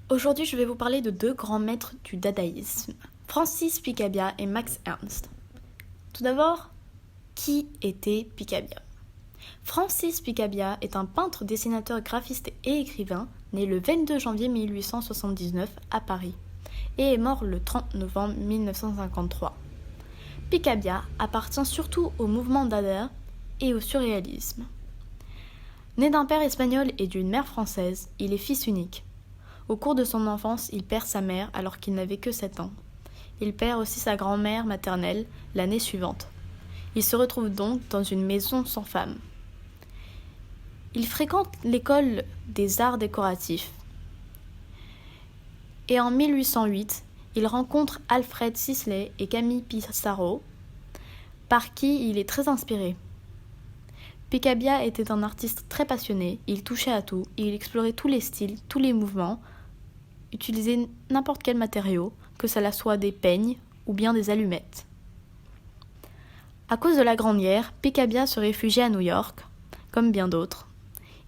Aujourd'hui, je vais vous parler de deux grands maîtres du dadaïsme, Francis Picabia et Max Ernst. Tout d'abord, qui était Picabia ? Francis Picabia est un peintre, dessinateur, graphiste et écrivain né le 22 janvier 1879 à Paris et est mort le 30 novembre 1953. Picabia appartient surtout au mouvement dadaïste et au surréalisme. Né d'un père espagnol et d'une mère française, il est fils unique. Au cours de son enfance, il perd sa mère alors qu'il n'avait que 7 ans. Il perd aussi sa grand-mère maternelle l'année suivante. Il se retrouve donc dans une maison sans femme. Il fréquente l'école des arts décoratifs. Et en 1808, il rencontre Alfred Sisley et Camille Pissarro, par qui il est très inspiré. Picabia était un artiste très passionné, il touchait à tout, il explorait tous les styles, tous les mouvements, utilisait n'importe quel matériau, que cela soit des peignes ou bien des allumettes. À cause de la Grande Guerre, Picabia se réfugie à New York, comme bien d'autres.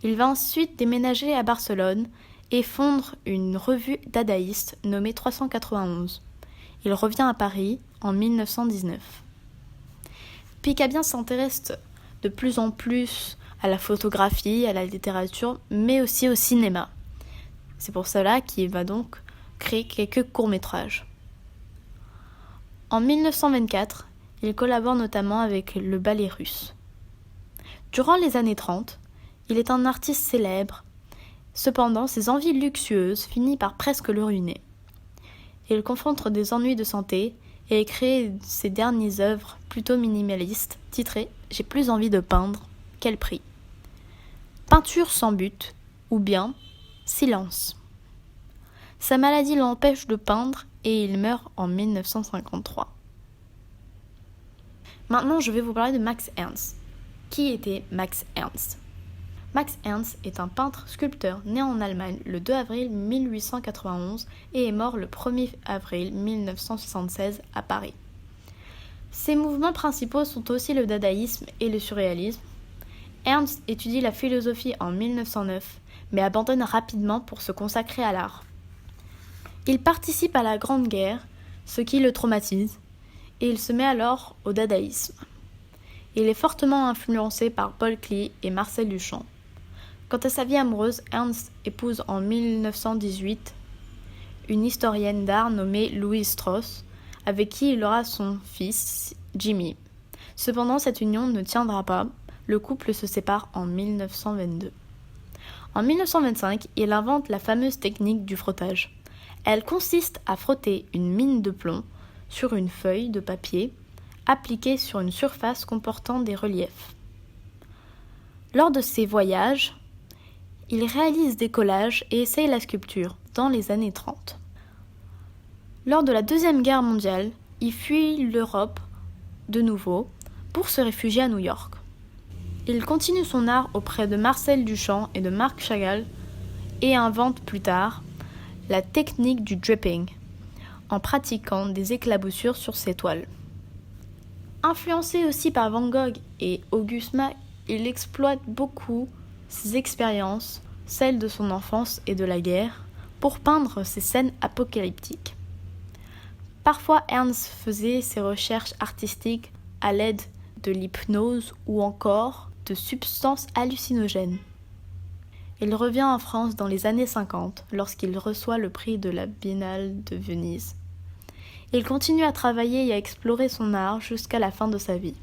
Il va ensuite déménager à Barcelone et fondre une revue dadaïste nommée 391. Il revient à Paris en 1919. Picabia s'intéresse de plus en plus à la photographie, à la littérature, mais aussi au cinéma. C'est pour cela qu'il va donc créer quelques courts-métrages. En 1924, il collabore notamment avec le ballet russe. Durant les années 30, il est un artiste célèbre. Cependant, ses envies luxueuses finissent par presque le ruiner. Il confronte des ennuis de santé et crée ses dernières œuvres plutôt minimalistes, titrées « J'ai plus envie de peindre, quel prix ?» Peinture sans but, ou bien Silence. Sa maladie l'empêche de peindre et il meurt en 1953. Maintenant, je vais vous parler de Max Ernst. Qui était Max Ernst ? Max Ernst est un peintre-sculpteur né en Allemagne le 2 avril 1891 et est mort le 1er avril 1976 à Paris. Ses mouvements principaux sont aussi le dadaïsme et le surréalisme. Ernst étudie la philosophie en 1909, mais abandonne rapidement pour se consacrer à l'art. Il participe à la Grande Guerre, ce qui le traumatise, et il se met alors au dadaïsme. Il est fortement influencé par Paul Klee et Marcel Duchamp. Quant à sa vie amoureuse, Ernst épouse en 1918 une historienne d'art nommée Louise Strauss, avec qui il aura son fils, Jimmy. Cependant, cette union ne tiendra pas, le couple se sépare en 1922. En 1925, il invente la fameuse technique du frottage. Elle consiste à frotter une mine de plomb sur une feuille de papier appliquée sur une surface comportant des reliefs. Lors de ses voyages, il réalise des collages et essaye la sculpture dans les années 30. Lors de la Deuxième Guerre mondiale, il fuit l'Europe de nouveau pour se réfugier à New York. Il continue son art auprès de Marcel Duchamp et de Marc Chagall et invente plus tard la technique du dripping en pratiquant des éclaboussures sur ses toiles. Influencé aussi par Van Gogh et Auguste Mack, il exploite beaucoup ses expériences, celles de son enfance et de la guerre, pour peindre ces scènes apocalyptiques. Parfois, Ernst faisait ses recherches artistiques à l'aide de l'hypnose ou encore de substances hallucinogènes. Il revient en France dans les années 50 lorsqu'il reçoit le prix de la Biennale de Venise. Il continue à travailler et à explorer son art jusqu'à la fin de sa vie.